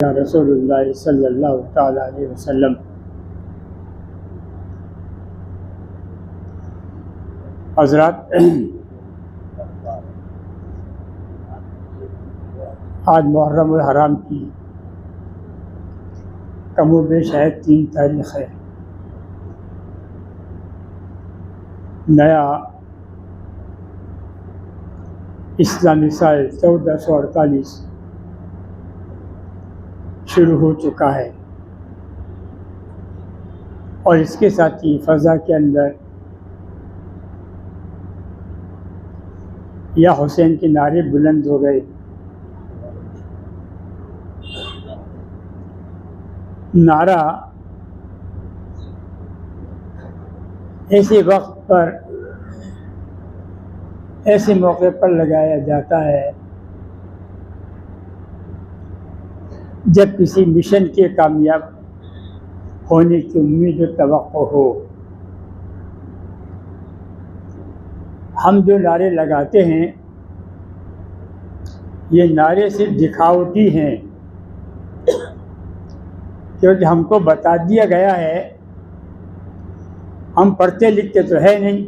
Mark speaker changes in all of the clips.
Speaker 1: या रसूलुल्लाह सल्लल्लाहु तआला अलैहि वसल्लम। हज़रात, आज मुहर्रम उल हराम की कमोबेश है 3 तारीख़ है। नया इस्लामी साल 1448 शुरू हो चुका है और इसके साथ ही फ़ज़ा के अंदर या हुसैन के नारे बुलंद हो गए। नारा ऐसे वक्त पर, ऐसे मौके पर लगाया जाता है जब किसी मिशन के कामयाब होने की उम्मीद और तवक्को हो। हम जो नारे लगाते हैं ये नारे सिर्फ दिखावटी हैं, क्योंकि हमको बता दिया गया है, हम पढ़ते लिखते तो है नहीं।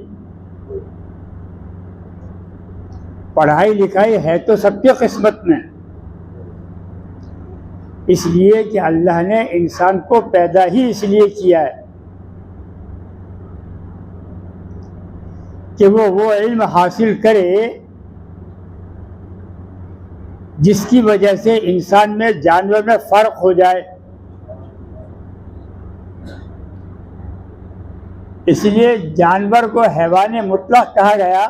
Speaker 1: पढ़ाई लिखाई है तो सबके किस्मत में, इसलिए कि अल्लाह ने इंसान को पैदा ही इसलिए किया है कि वो इल्म हासिल करे जिसकी वजह से इंसान में जानवर में फ़र्क हो जाए। इसलिए जानवर को हैवान मुतलक कहा गया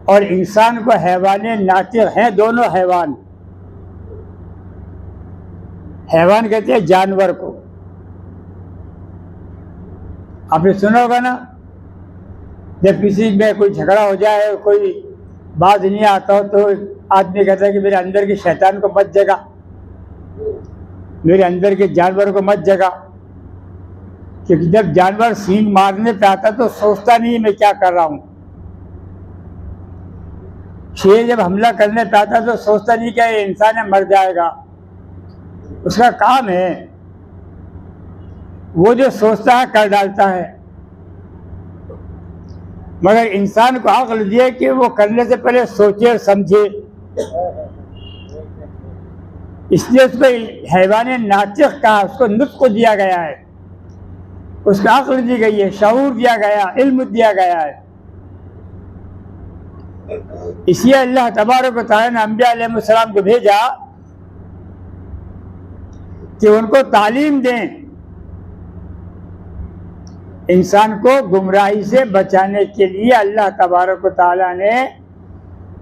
Speaker 1: और इंसान को हैवान नातिक हैं। दोनों हैवान, हैवान कहते हैं जानवर को। आपने सुना होगा ना, जब किसी में कोई झगड़ा हो जाए, कोई बात नहीं आता हो, तो आदमी कहता है कि मेरे अंदर के शैतान को मत जगा, मेरे अंदर के जानवर को मत जगा। क्योंकि जब जानवर सींग मारने पे आता तो सोचता नहीं मैं क्या कर रहा हूं। शेर जब हमला करने पे आता तो सोचता नहीं क्या ये इंसान है, मर जाएगा। उसका काम है, वो जो सोचता है कर डालता है। मगर इंसान को अक्ल दिया कि वो करने से पहले सोचे और समझे, इसलिए उसको हैवान नातिक कहा, उसको नुत्क़ दिया गया है, उसको अक्ल दी गई है, शऊर दिया गया, इल्म दिया गया है। इसलिए अल्लाह तबारक व तआला ने अंबिया अलैहिस्सलाम को भेजा कि उनको तालीम दें, इंसान को गुमराही से बचाने के लिए अल्लाह तबारक व तआला ने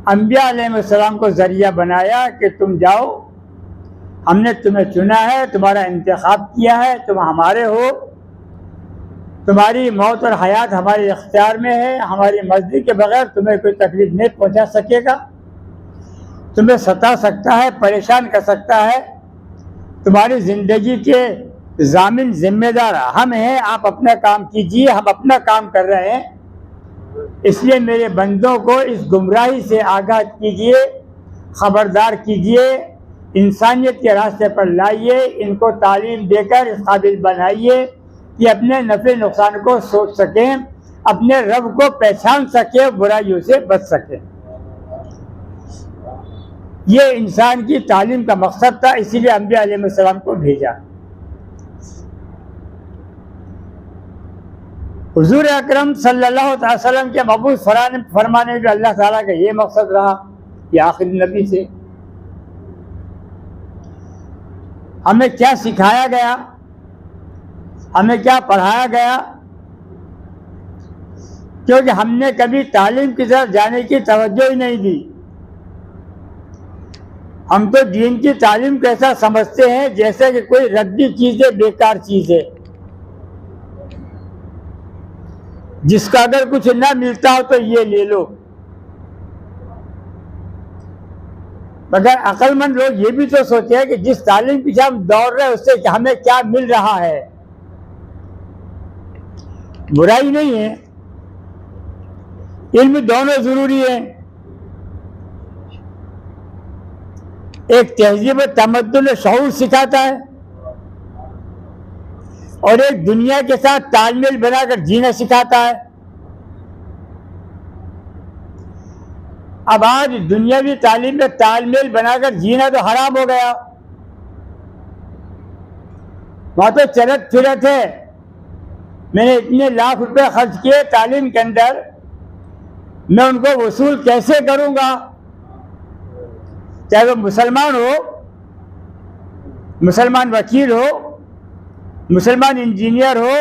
Speaker 1: अंबिया अलैहिस्सलाम को ज़रिया बनाया कि तुम जाओ, हमने तुम्हें चुना है, तुम्हारा इंतखाब किया है, तुम हमारे हो, तुम्हारी मौत और हयात हमारे इख्तियार में है, हमारी मर्ज़ी के बगैर तुम्हें कोई तकलीफ नहीं पहुंचा सकेगा, तुम्हें सता सकता है, परेशान कर सकता है। तुम्हारी ज़िंदगी के ज़ामिन जिम्मेदार हम हैं, आप अपना काम कीजिए, हम अपना काम कर रहे हैं। इसलिए मेरे बंदों को इस गुमराही से आगाह कीजिए, ख़बरदार कीजिए, इंसानियत के रास्ते पर लाइए, इनको तालीम देकर इस काबिल बनाइए कि अपने नफ़े नुकसान को सोच सकें, अपने रब को पहचान सकें, बुराइयों से बच सकें। ये इंसान की तालीम का मकसद था, इसीलिए अंबिया अलैहिस्सलाम को भेजा। हुजूर अकरम सल्लल्लाहु अलैहि वसल्लम के मबूस फरमाने में अल्लाह ताला का ये मकसद रहा कि आखिरी नबी से हमें क्या सिखाया गया, हमें क्या पढ़ाया गया। क्योंकि हमने कभी तालीम की तरफ जाने की तवज्जो ही नहीं दी। हम तो दीन की तालीम को ऐसा समझते हैं जैसे कि कोई रद्दी चीज़ है, बेकार चीज़ है, जिसका अगर कुछ ना मिलता हो तो ये ले लो। मगर अक्लमंद लोग ये भी तो सोचे हैं कि जिस तालीम पीछे हम दौड़ रहे हैं उससे हमें क्या मिल रहा है। बुराई नहीं है, इल्म दोनों जरूरी है। एक तहजीब तमद्दुन शऊर सिखाता है और एक दुनिया के साथ तालमेल बनाकर जीना सिखाता है। अब आज दुनियावी तालीम में तालमेल बनाकर जीना तो हराम हो गया। वहां तो चलत फिरत है, मैंने इतने लाख रुपए खर्च किए तालीम के अंदर, मैं उनको वसूल कैसे करूंगा? चाहे वो मुसलमान हो, मुसलमान वकील हो, मुसलमान इंजीनियर हो,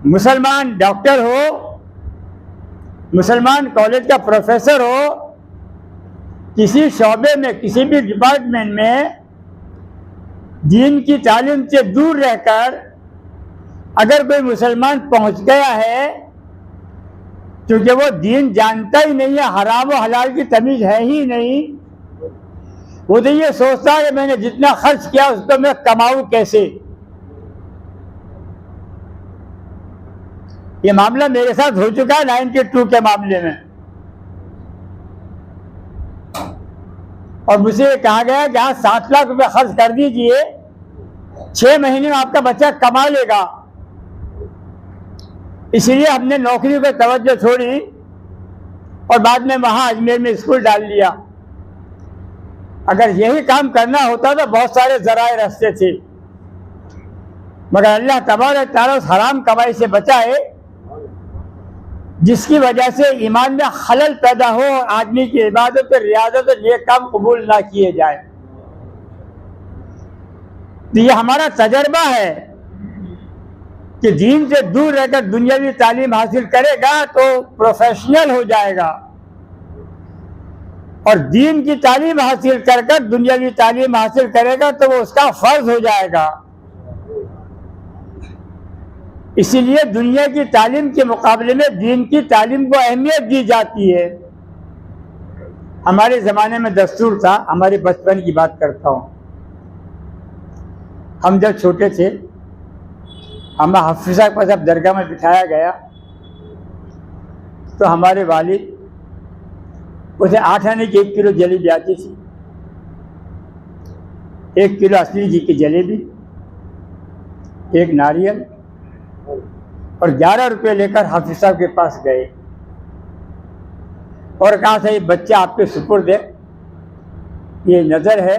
Speaker 1: मुसलमान डॉक्टर हो, मुसलमान कॉलेज का प्रोफेसर हो, किसी शौबे में किसी भी डिपार्टमेंट में दीन की तालीम से दूर रहकर अगर कोई मुसलमान पहुंच गया है, क्योंकि वो दीन जानता ही नहीं है, हराम और हलाल की तमीज है ही नहीं, वो तो ये सोचता है कि मैंने जितना खर्च किया उस पर मैं कमाऊं कैसे। ये मामला मेरे साथ हो चुका है 92 के मामले में, और मुझे कहा गया कि हाँ 7 लाख रुपए खर्च कर दीजिए, 6 महीने में आपका बच्चा कमा लेगा। इसलिए हमने नौकरी पर तवज्जो छोड़ी और बाद में वहां अजमेर में स्कूल डाल लिया। अगर यही काम करना होता तो बहुत सारे जराए रास्ते थे, मगर अल्लाह तबारक तआला उस हराम कमाई से बचाए जिसकी वजह से ईमान में खलल पैदा हो और आदमी की इबादत और रियाजत और ये काम कबूल ना किए जाए। तो ये हमारा तजर्बा है कि दीन से दूर रहकर दुनियावी तालीम हासिल करेगा तो प्रोफेशनल हो जाएगा, और दीन की तालीम हासिल कर दुनियावी तालीम हासिल करेगा तो वो उसका फर्ज हो जाएगा। इसीलिए दुनिया की तालीम के मुकाबले में दीन की तालीम को अहमियत दी जाती है। हमारे ज़माने में दस्तूर था, हमारे बचपन की बात करता हूँ, हम जब छोटे थे, हमें हफ्सा को जब दरगाह में बिठाया गया तो हमारे वालिद उसे 8 आने की 1 किलो जलेबी आती थी, 1 किलो असली घी की जलेबी, 1 नारियल, और 11 रुपये लेकर हाफिज साहब के पास गए और कहा था ये बच्चा आपके सुपुर्द है, ये नज़र है,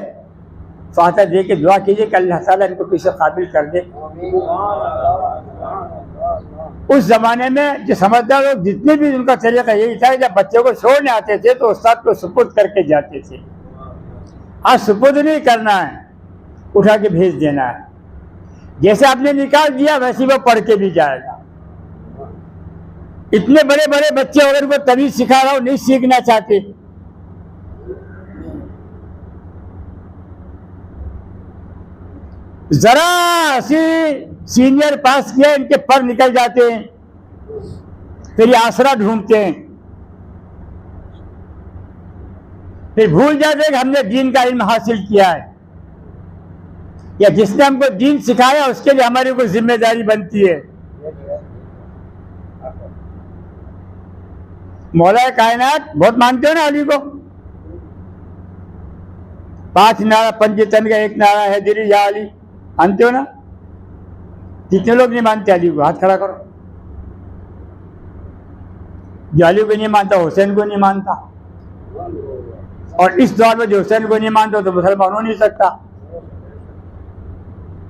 Speaker 1: फातिहा दे के दुआ कीजिए कि अल्लाह ताला इनको किसी काबिल कर दे। उस ज़माने में जो समझदार लोग जितने भी उनका तरीका यही था, जब बच्चों को छोड़ने आते थे तो उस्ताद को सुपुर्द करके जाते थे। आज सुपुर्द नहीं करना है, उठा के भेज देना है, जैसे आपने निकाल दिया वैसे वो पढ़ के भी जाएगा। इतने बड़े बड़े बच्चे अगर उनको तमीज सिखा रहा हो, नहीं सीखना चाहते। जरा सी सीनियर पास किया इनके पर निकल जाते हैं, फिर ये आसरा ढूंढते हैं, फिर भूल जाते हैं कि हमने दीन का इल्म हासिल किया है, या जिसने हमको दीन सिखाया उसके लिए हमारी कोई जिम्मेदारी बनती है। मौला कायनात बहुत मानते हो ना अली को, 5 नारा पंचतन का 1 नारा है दिली या अली, मानते हो ना? कितने लोग नहीं मानते अली को? हाथ खड़ा करो। जो अली को नहीं मानता हुसैन को नहीं मानता, और इस दौर में जो हुसैन को नहीं मानता तो मुसलमान हो नहीं सकता।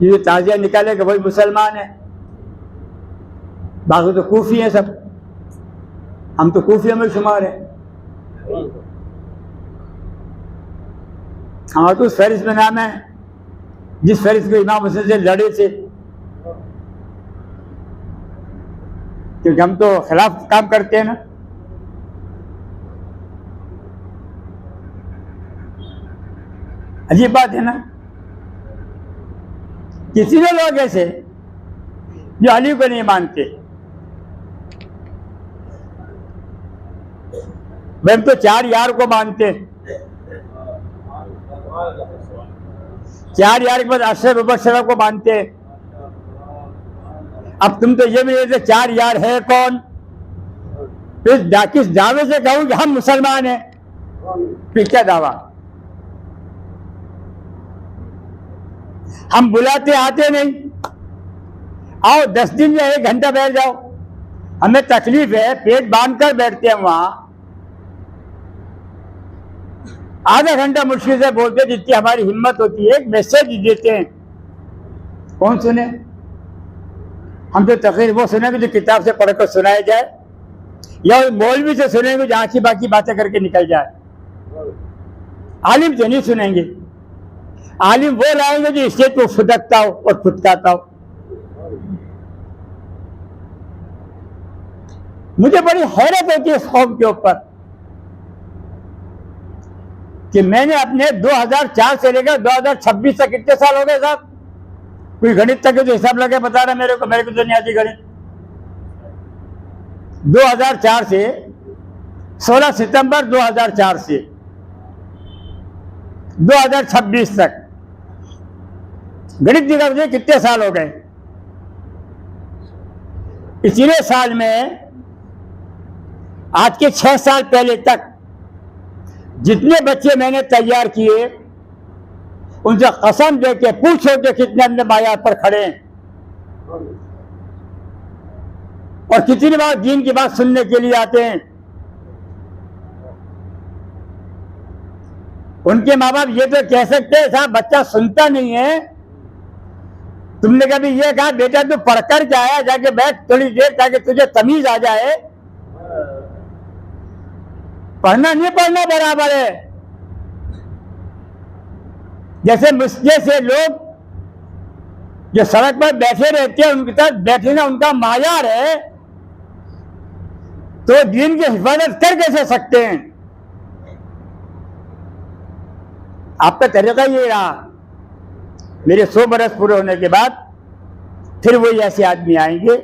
Speaker 1: ये ताजिया निकालेगा वही मुसलमान है, बाकी तो कूफी है सब, हम तो कूफी में शुमार है। हमारा तो उस फहरिस्त में नाम है जिस फहरिस्त को इमाम हुसैन से लड़े थे, क्योंकि हम तो खिलाफ काम करते हैं ना। अजीब बात है ना, कितने लोग ऐसे जो अली को नहीं मानते। हम तो 4 यार को मानते, 4 यार के बाद अशरफ मुबश्शर को मानते। अब तुम तो ये भी नहीं, 4 यार है कौन? फिर किस दावे से कहूं कि हम मुसलमान हैं? फिर क्या दावा? हम बुलाते आते नहीं, आओ 10 दिन या 1 घंटा बैठ जाओ, हमें तकलीफ है, पेट बांध कर बैठते हैं वहां, आधा घंटा मुश्किल से बोलते जितनी हमारी हिम्मत होती है, एक मैसेज देते हैं, कौन सुने? हम तो तकरीर वो सुनेंगे जो किताब से पढ़कर सुनाया जाए, या मौलवी से सुनेंगे जो आखी बाकी बातें करके निकल जाए। आलिम से नहीं सुनेंगे। आलिम वो लाएंगे जो स्टेज को फुदकता हो और फुदकाता हो। मुझे बड़ी हैरत होती है इस कौम के ऊपर कि मैंने अपने 2004 से लेकर 2026 तक कितने साल हो गए साहब? कोई गणित तक जो हिसाब लगे बता रहा मेरे को तो नहीं आती गणित। 2004 से 16 सितंबर 2004 से 2026 तक गणित निकाल मुझे कितने साल हो गए। पिछले साल में आज के 6 साल पहले तक जितने बच्चे मैंने तैयार किए उनसे कसम दे के पूछो कि कितने अपने बायात पर खड़े हैं और कितनी बार दीन की बात सुनने के लिए आते हैं। उनके माँ बाप ये तो कह सकते हैं साहब बच्चा सुनता नहीं है, तुमने कभी ये कहा बेटा तू पढ़कर क्या आया, जाके बैठ थोड़ी देर ताकि तुझे तमीज आ जाए। पढ़ना नहीं पढ़ना बराबर है। जैसे मुझसे से लोग जो सड़क पर बैठे रहते हैं उनके साथ बैठना उनका मायार है, तो दीन की हिफाजत कर कैसे सकते हैं? आपका तरीका ये रहा। मेरे 100 बरस पूरे होने के बाद फिर वही ऐसे आदमी आएंगे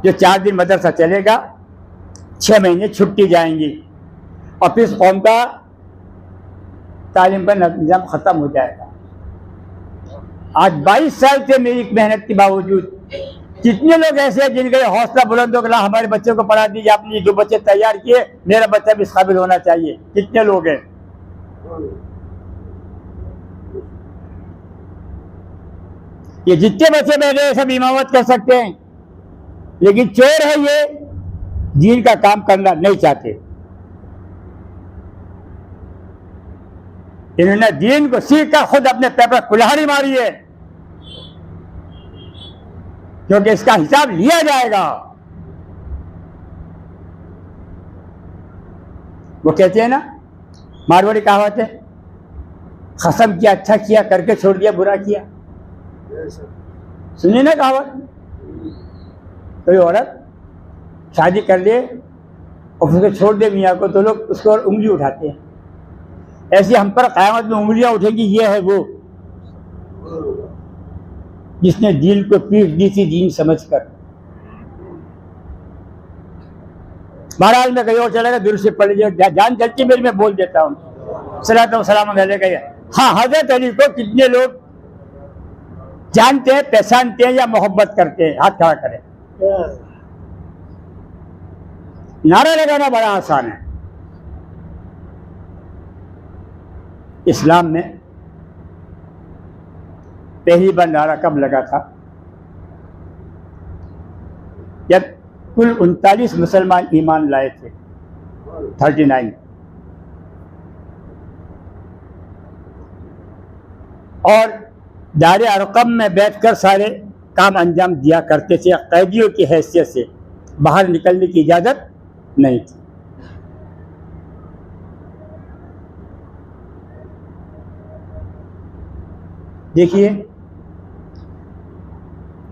Speaker 1: जो 4 दिन मदरसा चलेगा, 6 महीने छुट्टी जाएंगी और फिर इस कौम का तालीम का निज़ाम ख़त्म हो जाएगा। आज 22 साल से मेरी मेहनत के बावजूद कितने लोग ऐसे हैं जिनका हौसला बुलंद हो गया हमारे बच्चों को पढ़ा दीजिए, आपने जो बच्चे तैयार किए मेरा बच्चा भी इस काबिल होना चाहिए। कितने लोग हैं? ये जितने बच्चे बैठे हैं सब इमामत कर सकते हैं, लेकिन चोर है ये, दीन का काम करना नहीं चाहते। इन्होंने दीन को सीख कर खुद अपने पैर पर कुल्हाड़ी मारी है, क्योंकि इसका हिसाब लिया जाएगा। वो कहते हैं ना, मारवाड़ी कहावत है, खसम किया अच्छा किया, करके छोड़ दिया बुरा किया। सुनिए ना कहावत। कोई औरत शादी कर ले और उसको छोड़ दे मियाँ को, तो लोग उसको उंगली उठाते हैं। ऐसे हम पर क़यामत में उंगलियां उठेंगी। ये है वो जिसने दीन को पीट दी थी दीन समझकर। बहरहाल में कहीं और चलेगा, दिल से पढ़ लीजिए, जान चलती मेरी, मैं बोल देता हूँ। सलातो सलाम अलैका। हाँ, हज़रत अली को कितने लोग जानते हैं, पहचानते हैं या मोहब्बत करते हैं? हाथ खड़ा करें। नारा लगाना बड़ा आसान है। इस्लाम में पहली बार नारा कब लगा था? जब कुल 39 मुसलमान ईमान लाए थे, 39, और दारे अरकम में बैठकर सारे काम अंजाम दिया करते थे। कैदियों की हैसियत से बाहर निकलने की इजाज़त नहीं थी। देखिए,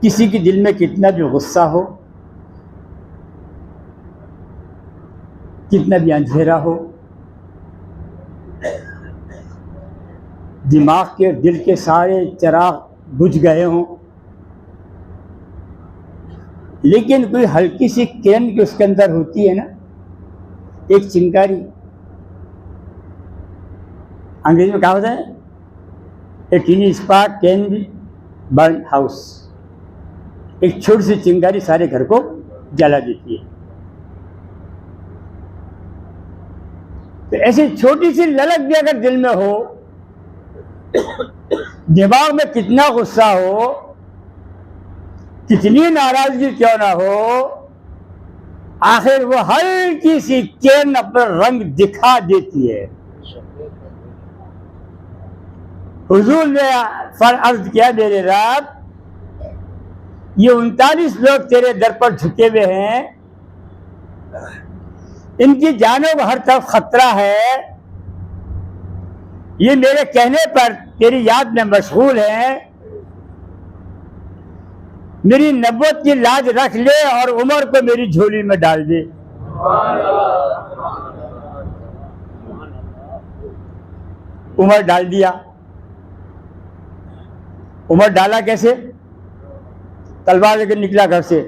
Speaker 1: किसी के दिल में कितना भी गुस्सा हो, कितना भी अंधेरा हो, दिमाग के दिल के सारे चिराग बुझ गए हों, लेकिन कोई हल्की सी किरण की उसके अंदर होती है ना, एक चिंगारी। अंग्रेजी में कहावत है, a tiny spark can be burn house. एक छोटी सी चिंगारी सारे घर को जला देती है। तो ऐसी छोटी सी ललक भी अगर दिल में हो, दिमाग में कितना गुस्सा हो, कितनी नाराजगी क्यों ना हो, आखिर वो हल्की सी किरण अपना रंग दिखा देती है। हुजूर ने अर्ज किया, मेरे रब, ये 39 लोग तेरे दर पर झुके हुए हैं, इनकी जानों को हर तरफ खतरा है, ये मेरे कहने पर तेरी याद में मशगूल है, मेरी नबूवत की लाज रख ले और उमर को मेरी झोली में डाल दे। उमर डाल दिया। उमर डाला कैसे? तलवार लेकर निकला घर से।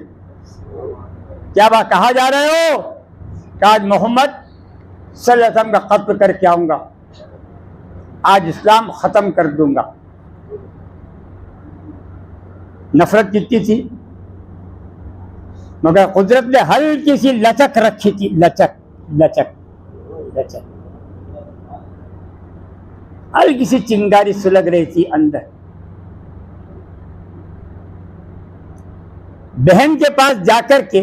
Speaker 1: क्या बात, कहाँ जा रहे हो? कहा आज मोहम्मद सल्लल्लाहु अलैहि वसल्लम का कत्ल करके आऊंगा, आज इस्लाम खत्म कर दूंगा। नफरत कितनी थी, मगर कुदरत ने हल्की सी लचक रखी थी, लचक लचक लचक, हल्की सी चिंगारी सुलग रही थी अंदर। बहन के पास जाकर के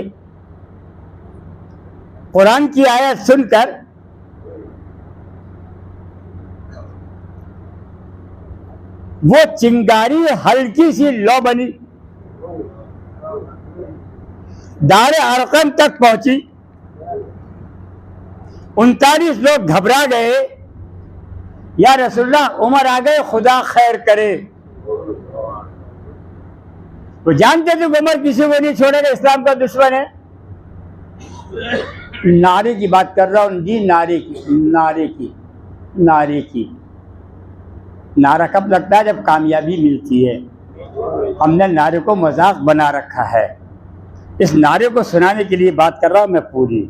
Speaker 1: कुरान की आयत सुनकर वो चिंगारी हल्की सी लौ बनी, दारे अरकम तक पहुंची। 39 लोग घबरा गए, या रसूलल्लाह उमर आ गए, खुदा खैर करे। वो जानते थे उमर किसी को नहीं छोड़ेगा, इस्लाम का दुश्मन है। नारे की बात कर रहा हूं जी, नारे की, नारे की, नारे की। नारा कब लगता है? जब कामयाबी मिलती है। हमने नारे को मजाक बना रखा है। इस नारे को सुनाने के लिए बात कर रहा हूं मैं पूरी।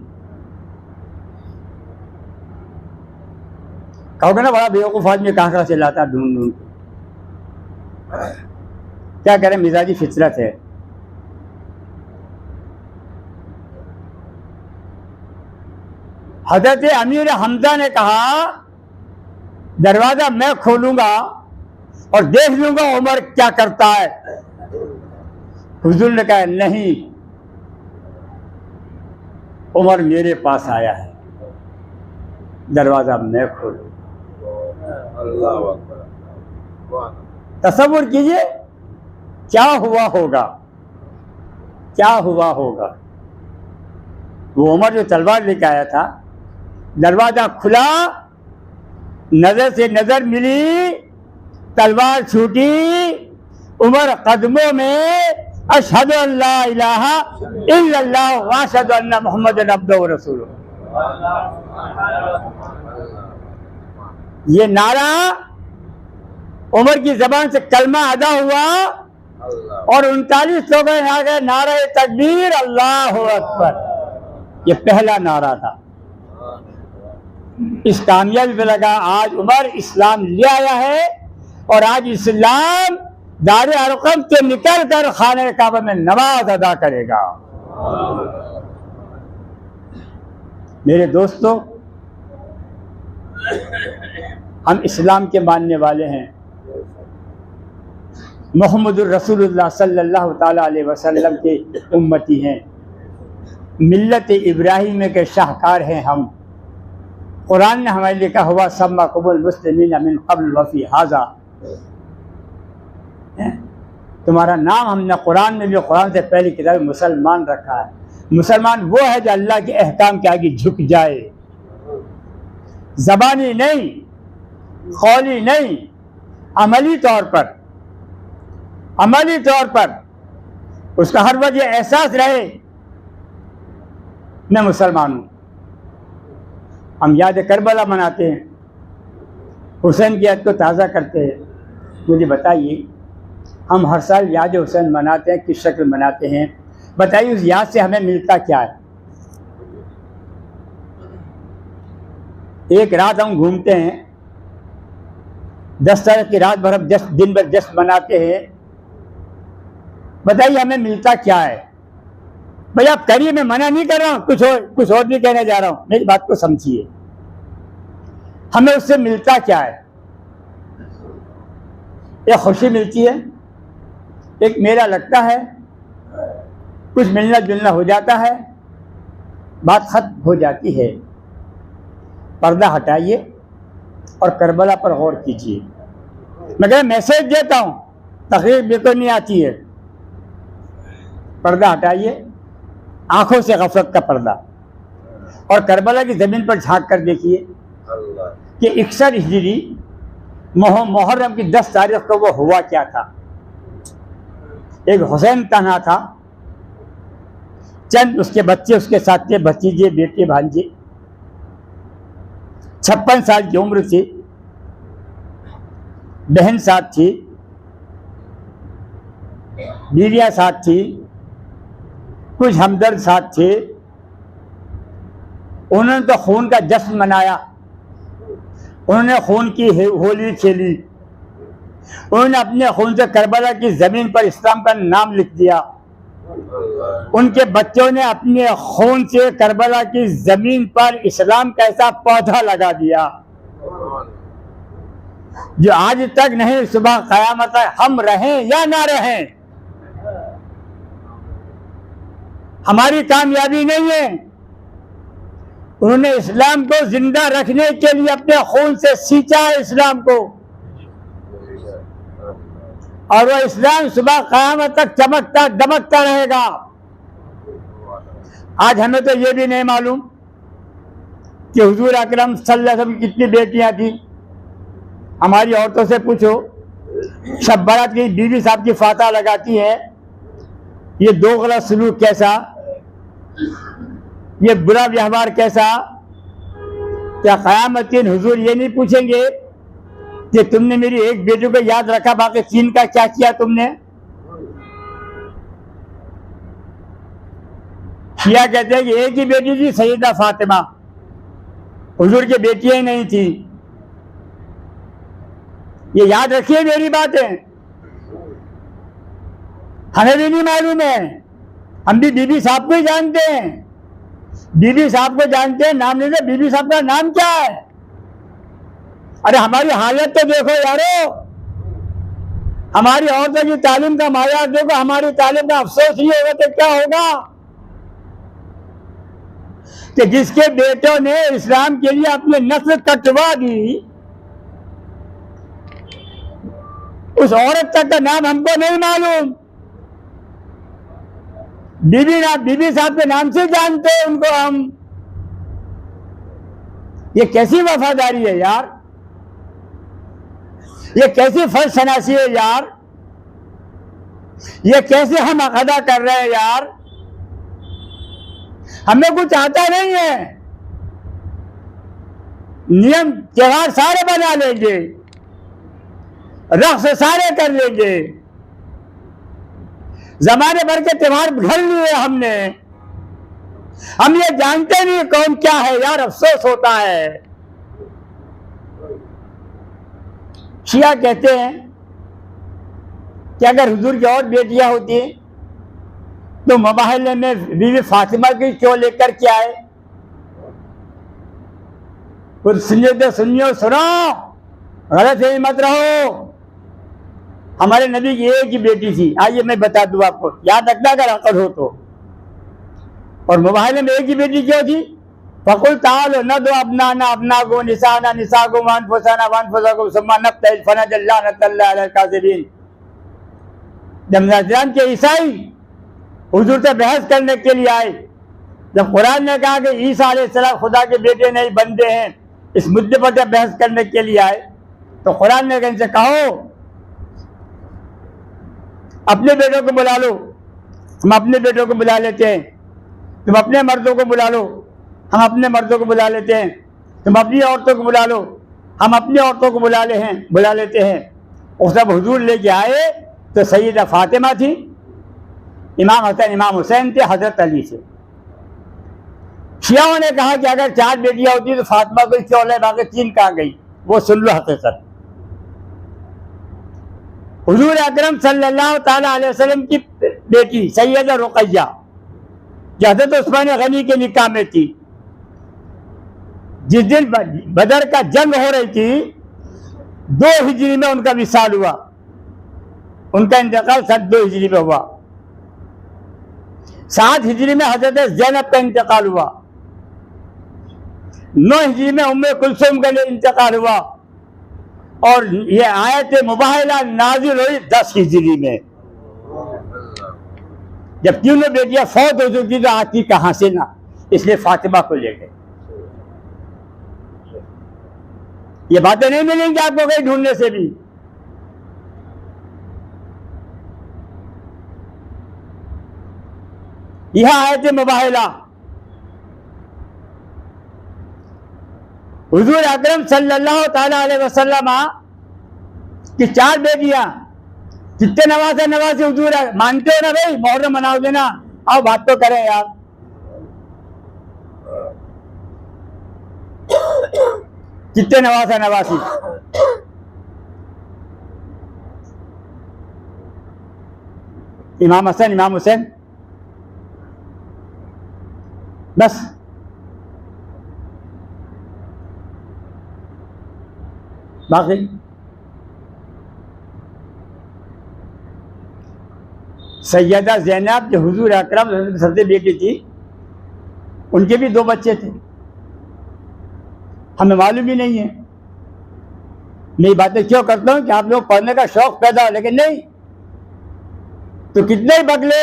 Speaker 1: कहोगे ना बड़ा बेवकूफ आदमी कहाँ से लाता ढूंढ ढूंढ। क्या करें, मिजाजी फितरत है। हजरत अमीर हमजा ने कहा, दरवाजा मैं खोलूंगा और देख लूंगा उमर क्या करता है। हुजूर ने कहा, नहीं, उमर मेरे पास आया है, दरवाजा मैं खोलूंगा। तसव्वुर कीजिए क्या हुआ होगा, क्या हुआ होगा। वो उमर जो तलवार लेके आया था, दरवाजा खुला, नजर से नजर मिली, तलवार छूटी, उमर कदमों में अशहदु अल्ला इलाहा इल्लल्लाह व अशहदु अन्ना मुहम्मदन अब्दुहु व रसूलुहु, ये नारा उमर की जबान से कलमा अदा हुआ और 39 लोगों ने आ गए, नारा तकबीर, अल्लाहु अकबर। ये पहला नारा था। इस कामयाबी पे लगा, आज उमर इस्लाम ले आया है और आज इस्लाम दारे अरकम से निकल कर खाने काबा में नमाज अदा करेगा। मेरे दोस्तों, हम इस्लाम के मानने वाले हैं, मुहम्मदुर रसूलुल्लाह सल्लल्लाहु ताला अलैहि वसल्लम के उम्मती हैं, मिल्लत इब्राहिम के शाहकार हैं हम। कुरान ने हमारे लिखा हुआ, सम्मा कुमुल मुस्लिमीन मिन क़ब्ल व फ़ी हाज़ा, तुम्हारा नाम हमने कुरान में भी, कुरान से पहली किताब मुसलमान रखा है। मुसलमान वो है जो अल्लाह के अहकाम के आगे झुक जाए, ज़बानी नहीं, कौली नहीं, अमली तौर पर, अमली तौर पर उसका हर वक्त एहसास रहे, मैं मुसलमान हूँ। हम याद करबला मनाते हैं, हुसैन की याद को ताज़ा करते हैं। मुझे बताइए, हम हर साल याद हुसैन मनाते हैं, किस शक्ल मनाते हैं? बताइए, उस याद से हमें मिलता क्या है? एक रात हम घूमते हैं, 10 तारीख की रात भर हम दिन भर जश्न मनाते हैं। बताइए हमें मिलता क्या है? भाई आप करिए, मैं मना नहीं कर रहा हूँ, कुछ और नहीं कहने जा रहा हूँ, मेरी बात को समझिए। हमें उससे मिलता क्या है? एक खुशी मिलती है, एक मेला लगता है, कुछ मिलना जुलना हो जाता है, बात खत्म हो जाती है। पर्दा हटाइए और करबला पर गौर कीजिए। मैं कह मैसेज देता हूँ, तकरीर भी तो नहीं आती है। पर्दा हटाइए, आंखों से गफलत का पर्दा, और करबला की ज़मीन पर झांक कर देखिए कि 61 हिजरी मुहर्रम की 10 तारीख को वो हुआ क्या था। एक हुसैन तन्हा था, चंद उसके बच्चे उसके साथ थे, भतीजे बेटे भांजे। 56 साल की उम्र थी, बहन साथ थी, बीवियां साथ थी, कुछ हमदर्द साथ थे। उन्होंने तो खून का जश्न मनाया, उन्होंने खून की होली खेली, उन्होंने अपने खून से करबला की ज़मीन पर इस्लाम का नाम लिख दिया। उनके बच्चों ने अपने खून से करबला की ज़मीन पर इस्लाम का ऐसा पौधा लगा दिया जो आज तक नहीं, सुबह क़यामत तक हम रहें या ना रहें, हमारी कामयाबी नहीं है। उन्होंने इस्लाम को जिंदा रखने के लिए अपने खून से सींचा है इस्लाम को, और वह इस्लाम सुबह क़यामत तक चमकता दमकता रहेगा। आज हमें तो ये भी नहीं मालूम कि हुजूर अकरम सल्लल्लाहु अलैहि वसल्लम की कितनी बेटियां थी। हमारी औरतों से पूछो, शब बारात की बीवी साहब की फाता लगाती है, ये दो गलत सलूक कैसा, ये बुरा व्यवहार कैसा? क्या क़यामत दिन हुजूर ये नहीं पूछेंगे कि तुमने मेरी एक बेटी को याद रखा, बाकी 3 का क्या किया तुमने? शिया कहते हैं कि एक ही बेटी थी, सैयदा फातिमा, हुजूर की बेटियां ही नहीं थी। ये याद रखिए मेरी बातें, हमें भी नहीं मालूम है, हम भी बीबी साहब को ही जानते हैं, बीबी साहब को जानते हैं, नाम नहीं, बीबी साहब का नाम क्या है? अरे हमारी हालत तो देखो यारो, हमारी औरतों की तालीम का माया देखो, हमारी तालीम का अफसोस नहीं होगा तो क्या होगा कि जिसके बेटों ने इस्लाम के लिए अपनी नस्ल कटवा दी, उस औरत तक का नाम हमको नहीं मालूम, बीबी साहब के नाम से जानते हैं उनको हम। ये कैसी वफादारी है यार, ये कैसी फर्ज शनासी है यार, ये कैसे हम अदा कर रहे हैं यार? हमें कुछ आता नहीं है, नियम त्योहार सारे बना लेंगे, रक्स सारे कर लेंगे, जमाने भर के त्योहार घर लिए हमने, हम ये जानते नहीं कौन क्या है यार, अफसोस होता है। शिया कहते हैं कि अगर हुजूर की और बेटियां होती तो मुबाहले में बीवी फातिमा की क्यों लेकर के आए? कुछ सुनियो सुनो, गलत ही मत रहो। हमारे नबी की एक ही बेटी थी, आइए मैं बता दूं आपको, याद रखना अगर अकल हो तो। और मुबाहले में एक ही बेटी क्यों थी? फकुल तालो न दो अपना ना अपना गो निशाना निशा गो वन फसाना वन फसा गो सम्मा नब्तल फना जल्ला नतल्ला अलल काज़िबीन। जब नजरान के ईसाई हुजूर से बहस करने के लिए आए, जब कुरान ने कहा कि ईसा अलैहिस्सलाम खुदा के बेटे नहीं बंदे हैं, इस मुद्दे पर जब बहस करने के लिए आए तो कुरान ने इनसे कहो अपने बेटों को बुला लो, हम अपने बेटों को बुला लेते हैं, तुम अपने मर्दों को बुला लो, हम अपने मर्दों को बुला लेते हैं, तुम अपनी औरतों को बुला लो, हम अपनी औरतों को बुला लेते हैं। और सब हुजूर लेके आए तो सैयदा फातिमा थी, इमाम हसन इमाम हुसैन थे, हजरत अली थे। शियाओं ने कहा कि अगर 4 बेटियां होती तो फातिमा को क्यों ले, बाकी 3 कहाँ गई? वो सुन लो हकीकत। हुजूर अकरम सल्लल्लाहु ताला अलैहि वसल्लम की बेटी सैयदा रुकैया, जो हज़रत उस्मान गनी के निकाह में थी, जिस दिन बदर का जंग हो रही थी 2 हिजरी में उनका विसाल हुआ, उनका इंतकाल 2 हिजरी में हुआ। 7 हिजरी में हजरत ज़ैनब का इंतकाल हुआ। 9 हिजरी में उम्मे कुलसुम का इंतकाल हुआ। और ये आयत मुबाहिला नाजिल हुई 10 हिजरी में। जब तीनों बेटियां फौत हो चुकी तो आती कहां से ना, इसलिए फातिमा को ले गए। ये बातें नहीं मिलेंगी आपको कहीं ढूंढने से भी। यह आयत मुबाहिला हुजूर अकरम सल्लल्लाहु ताला अलैहि वसल्लम की 4 बेटियां, कितने नवासे हुजूर मानते हो ना भाई, मुहर्रम मनाओ देना, आओ बात तो करें यार। कितने नवासी इमाम हसन इमाम हुसैन, बस। बाकी सैयदा ज़ैनब जो हुजूर अकरम सबसे बेटी थी, उनके भी 2 बच्चे थे, हमें मालूम ही नहीं है। मैं बातें क्यों करता हूँ कि आप लोग पढ़ने का शौक पैदा हो, लेकिन नहीं तो कितने ही बगले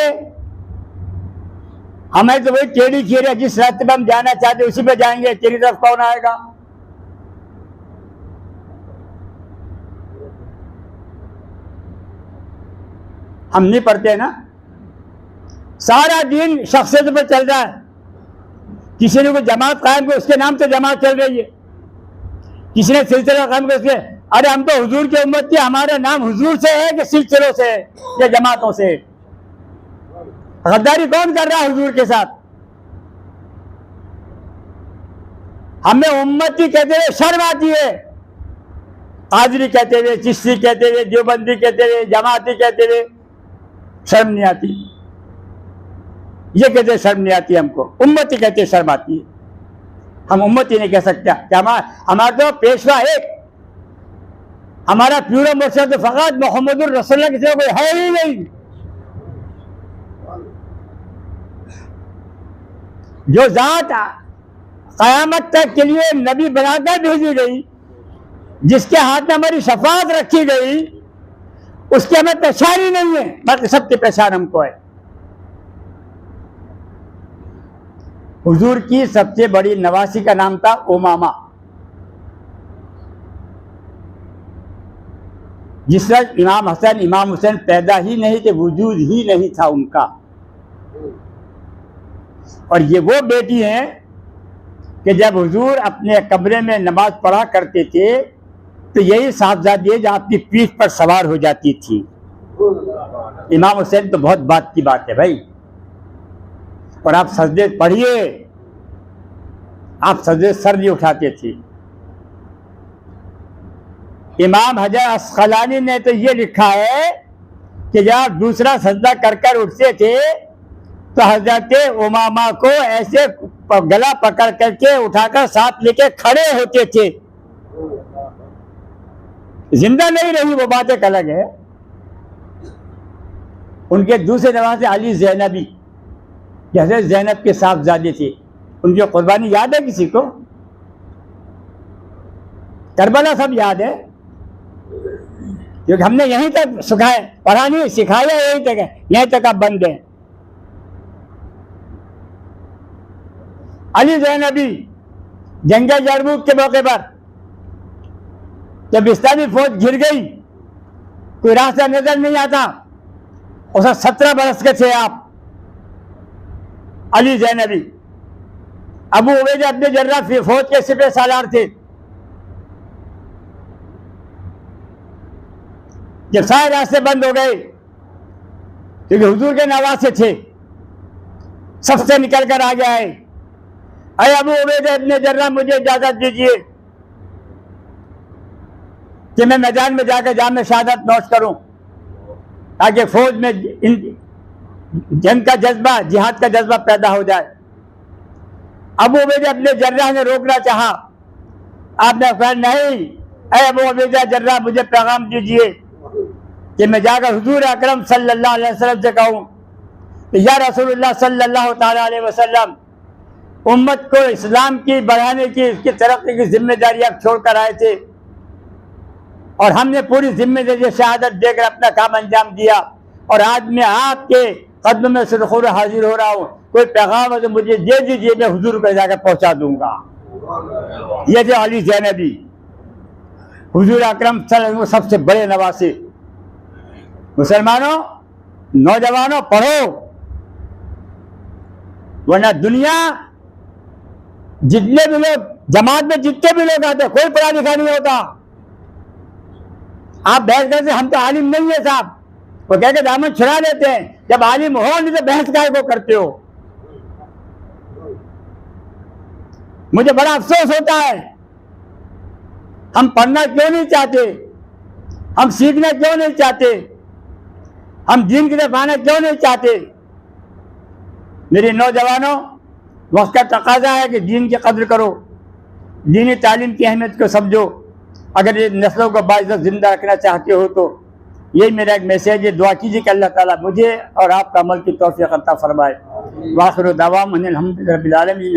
Speaker 1: हमें तो वही टेढ़ी खीर है, जिस रास्ते पर हम जाना चाहते उसी पे जाएंगे, तेरी तरफ कौन आएगा। हम नहीं पढ़ते ना, सारा दिन शख्सियत पर चल रहा है। किसी ने कोई जमात कायम कर, उसके नाम से जमात चल रही है। किसी ने सिलसिला कायम कर, उसके अरे हम तो हुजूर की उम्मत थी, हमारा नाम हुजूर से है कि सिलसिलों से है या जमातों से। गद्दारी कौन कर रहा है हुजूर के साथ? हमें उम्मती कहते हुए शर्म आती है, कादरी कहते हुए, चिश्ती कहते हुए, देवबंदी कहते हुए, जमाती कहते हुए शर्म नहीं आती। ये कहते शर्म नहीं आती हमको, उम्मती कहते शर्म आती है। हम उम्मती नहीं कह सकते कि हमारा तो पेशवा एक, हमारा प्यूरा मुर्शिद तो फकत मोहम्मदुर रसूलुल्लाह किसी कोई है ही नहीं। जो जात कयामत तक के लिए नबी बनाकर भेजी गई, जिसके हाथ में हमारी शफाअत रखी गई, उसकी हमें पहचान ही नहीं है, बाकी सबकी पहचान हमको है। हुजूर की सबसे बड़ी नवासी का नाम था उमामा, जिस वक्त इमाम हसन इमाम हुसैन पैदा ही नहीं थे, वजूद ही नहीं था उनका। और ये वो बेटी हैं कि जब हुजूर अपने कमरे में नमाज पढ़ा करते थे तो यही साहबजादी जो आपकी पीठ पर सवार हो जाती थी। इमाम हुसैन तो बहुत बात की बात है भाई। और आप सजदे पढ़िए, आप सजदे सर नहीं उठाते थे। इमाम हजर अस्कलानी ने तो ये लिखा है कि जब दूसरा सजदा कर कर उठते थे तो हजरत उमामा को ऐसे गला पकड़ करके उठाकर साथ लेके खड़े होते थे। जिंदा नहीं रही वो बात एक अलग है। उनके दूसरे नवासे अली ज़ैनबी, जैसे ज़ैनब के साहबजादे थे, उनकी कुर्बानी याद है किसी को? करबला सब याद है, क्योंकि हमने यहीं तक सिखाया, पढ़ा नहीं सिखाया, यहीं तक है, यहीं तक आप बन गए। अली ज़ैनबी जंग यरमुक के मौके पर जब इस्लामी फौज घिर गई, कोई रास्ता नजर नहीं आता, उस 17 बरस के थे आप। अली ज़ैनबी अबू उबैदा इब्न जर्राह फौज के सिपह सालार थे। जब सारे रास्ते बंद हो गए, क्योंकि हुजूर के नवासे थे, सबसे निकल कर आ गया है, अरे अबू उबैदा इब्न जर्राह मुझे इजाजत दीजिए कि मैं मैदान में जाकर जाम शहादत नोश करूं, ताकि फौज में जंग का जज्बा, जिहाद का जज्बा पैदा हो जाए। अबू उबैदा इब्न जर्राह ने रोकना चाहा, आपने कहा नहीं, अरे अबू उबैदा जर्रा मुझे पैगाम दीजिए कि मैं जाकर हुजूर अकरम सल्लल्लाहु अलैहि वसल्लम से कहूँ या रसूलुल्लाह सल्लल्लाहु ताला अलैहि वसल्लम, उम्मत को इस्लाम की बढ़ाने की, इसकी तरक्की की जिम्मेदारी आप छोड़ कर आए थे और हमने पूरी जिम्मेदारी शहादत देकर अपना काम अंजाम दिया और आज मैं आपके कदम में सुरखुर हाजिर हो रहा हूँ, कोई पैगाम है तो मुझे दे दीजिए, मैं हुजूर को जाकर पहुँचा दूंगा। ये थे अली ज़ैनबी, हुजूर अकरम सल्लल्लाहु अलैहि वसल्लम सबसे बड़े नवासे। मुसलमानों, नौजवानों, पढ़ो, वरना दुनिया जितने भी लोग जमात में जितने भी लोग आते कोई पढ़ा लिखा नहीं होता। आप बहस करते हम तो आलिम नहीं है साहब, वो कहकर दामन छुड़ा लेते हैं। जब आलिम हो नहीं तो बहस काय को करते हो। मुझे बड़ा अफसोस होता है, हम पढ़ना क्यों नहीं चाहते, हम सीखना क्यों नहीं चाहते, हम दीन की तरफ आना क्यों नहीं चाहते। मेरे नौजवानों, वक्त का तकाजा है कि दीन की कदर करो, दीनी तालीम की अहमियत को समझो। अगर ये नस्लों को बाइज़्ज़त जिंदा रखना चाहते हो तो यही मेरा एक मैसेज है। दुआ कीजिए कि अल्लाह ताला मुझे और आपका अमल की तौफीक अता फरमाए। वाखिर दावाम अनिल हम्दुलिल्लाहि रब्बिल आलमीन।